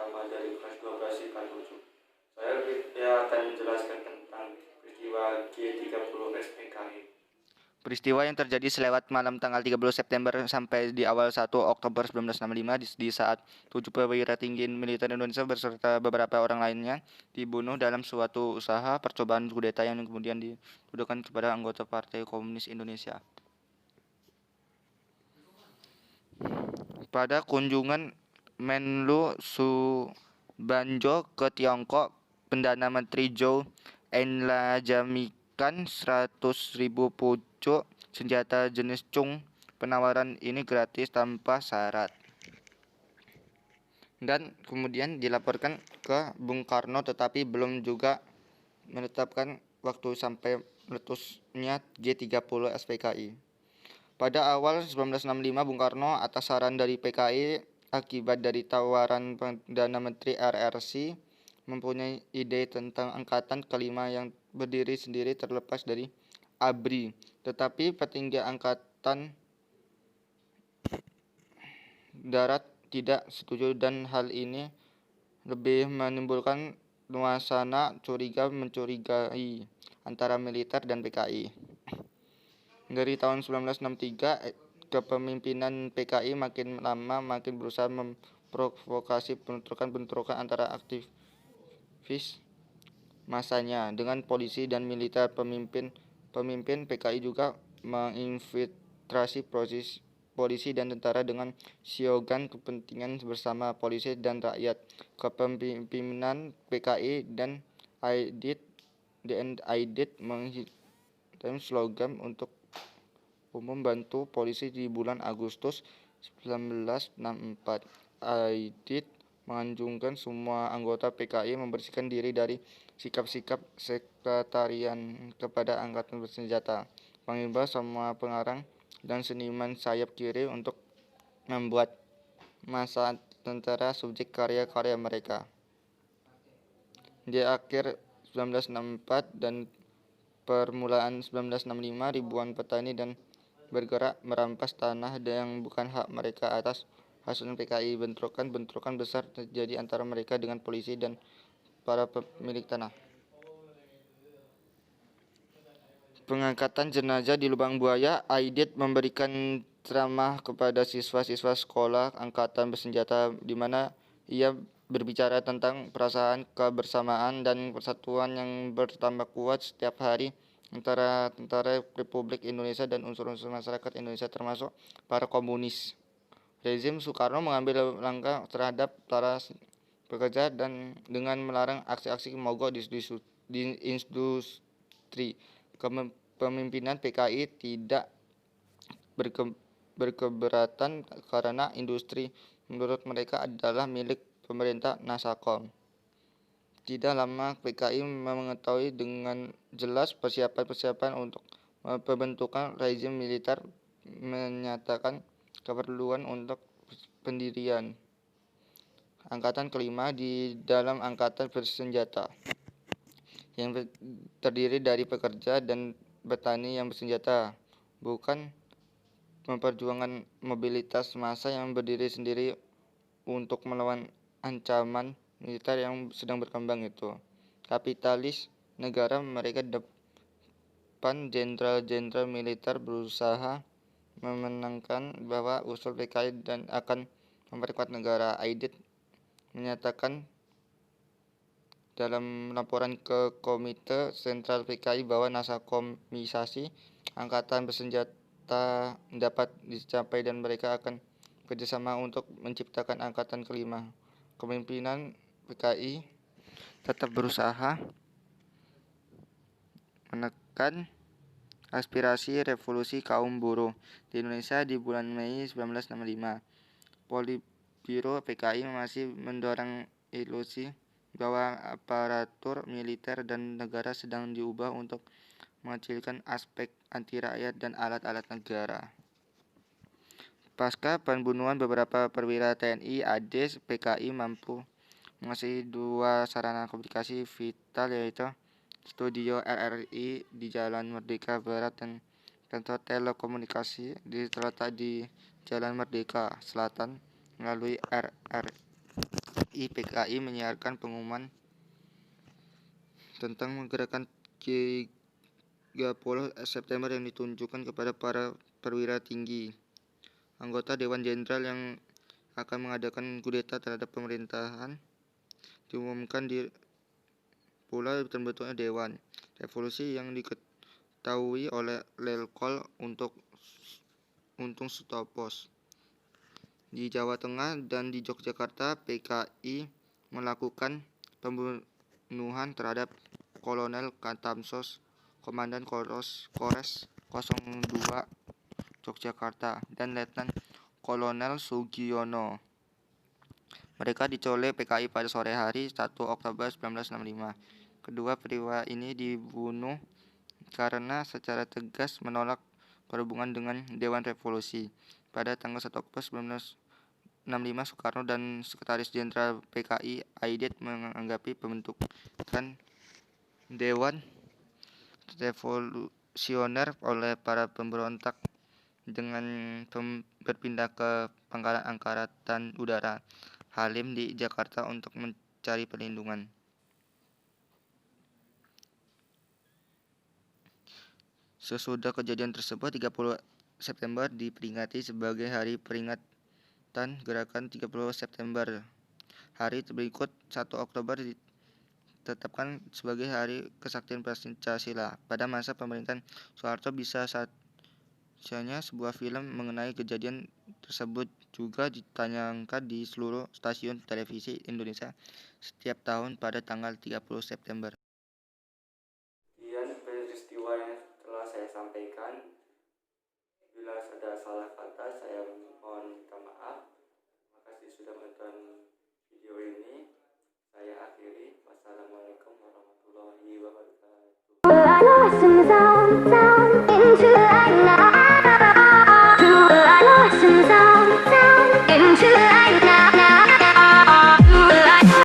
Rama dari kelas 12 IPA 7. Saya akan menjelaskan tentang peristiwa G30 SPKI. Peristiwa yang terjadi selewat malam tanggal 30 September sampai di awal 1 Oktober 1965 di saat 7 perwira tinggi militer Indonesia beserta beberapa orang lainnya dibunuh dalam suatu usaha percobaan kudeta yang kemudian dituduhkan kepada anggota Partai Komunis Indonesia. Pada kunjungan Menlu Subanjo ke Tiongkok, Perdana Menteri Zhou Enlajamikan 100.000 pucuk senjata jenis Chung. Penawaran ini gratis tanpa syarat. Dan kemudian dilaporkan ke Bung Karno, tetapi belum juga menetapkan waktu sampai meletusnya G30 SPKI. Pada awal 1965, Bung Karno atas saran dari PKI akibat dari tawaran Perdana Menteri RRC mempunyai ide tentang angkatan kelima yang berdiri sendiri terlepas dari ABRI. Tetapi petinggi angkatan darat tidak setuju dan hal ini lebih menimbulkan nuansa mencurigai antara militer dan PKI. Dari tahun 1963, kepemimpinan PKI makin lama makin berusaha memprovokasi bentrokan antara aktivis masanya dengan polisi dan militer. Pemimpin PKI juga menginfiltrasi polisi dan tentara dengan slogan kepentingan bersama polisi dan rakyat. Kepemimpinan PKI dan Aidit menghidupkan slogan untuk umum bantu polisi di bulan Agustus 1964. Aidit menganjurkan semua anggota PKI membersihkan diri dari sikap-sikap sekretarian kepada angkatan bersenjata, mengimbau semua pengarang dan seniman sayap kiri untuk membuat masa tentara subjek karya-karya mereka. Di akhir 1964 dan permulaan 1965, ribuan petani dan bergerak merampas tanah yang bukan hak mereka atas hasil PKI. Bentrokan besar terjadi antara mereka dengan polisi dan para pemilik tanah. Pengangkatan jenazah di Lubang Buaya. Aidit memberikan ceramah kepada siswa-siswa sekolah angkatan bersenjata di mana ia berbicara tentang perasaan kebersamaan dan persatuan yang bertambah kuat setiap hari antara tentara Republik Indonesia dan unsur-unsur masyarakat Indonesia termasuk para komunis. Rezim Soekarno mengambil langkah terhadap para pekerja dan dengan melarang aksi-aksi mogok di industri. Kepemimpinan PKI tidak berkeberatan karena industri menurut mereka adalah milik pemerintah Nasakom. Tidak lama PKI mengetahui dengan jelas persiapan untuk pembentukan rezim militer, menyatakan keperluan untuk pendirian angkatan kelima di dalam angkatan bersenjata yang terdiri dari pekerja dan petani yang bersenjata, bukan memperjuangkan mobilitas massa yang berdiri sendiri untuk melawan ancaman militer yang sedang berkembang itu. Kapitalis negara mereka depan jenderal-jenderal militer berusaha memenangkan bahwa usul PKI dan akan memperkuat negara. Aidit menyatakan dalam laporan ke Komite Sentral PKI bahwa nasakomisasi angkatan bersenjata dapat dicapai dan mereka akan kerjasama untuk menciptakan angkatan kelima. Kepemimpinan PKI tetap berusaha menekan aspirasi revolusi kaum buruh di Indonesia di bulan Mei 1965. Politbiro PKI masih mendorong ilusi bahwa aparatur militer dan negara sedang diubah untuk mengecilkan aspek anti rakyat dan alat-alat negara. Pasca pembunuhan beberapa perwira TNI AD, PKI mampu menguasai dua sarana komunikasi vital, yaitu studio RRI di Jalan Merdeka Barat dan kantor telekomunikasi terletak di Jalan Merdeka Selatan melalui RRI PKI menyiarkan pengumuman tentang gerakan 30 September yang ditunjukkan kepada para perwira tinggi anggota Dewan Jenderal yang akan mengadakan kudeta terhadap pemerintahan. Diumumkan pula terbentuknya Dewan Revolusi yang diketahui oleh Letkol Untung Sutopos. Di Jawa Tengah dan di Yogyakarta, PKI melakukan pembunuhan terhadap Kolonel Katamsos, Komandan Kores 02 Yogyakarta, dan Letnan Kolonel Sugiono. Mereka dicolek PKI pada sore hari 1 Oktober 1965. Kedua peristiwa ini dibunuh karena secara tegas menolak berhubungan dengan Dewan Revolusi. Pada tanggal 1 Oktober 1965, Soekarno dan Sekretaris Jenderal PKI Aidit menanggapi pembentukan Dewan Revolusioner oleh para pemberontak dengan berpindah ke Pangkalan Angkatan Udara Halim di Jakarta untuk mencari perlindungan. Sesudah kejadian tersebut, 30 September diperingati sebagai hari peringatan gerakan 30 September. Hari berikut, 1 Oktober ditetapkan sebagai Hari Kesaktian Pancasila. Pada masa pemerintahan Soeharto bisa saja sebuah film mengenai kejadian tersebut juga ditayangkan di seluruh stasiun televisi Indonesia setiap tahun pada tanggal 30 September. Sekian peristiwa yang telah saya sampaikan. Bila ada salah kata, saya mohon minta maaf. Terima kasih sudah menonton video ini. Saya akhiri. Wassalamualaikum warahmatullahi wabarakatuh.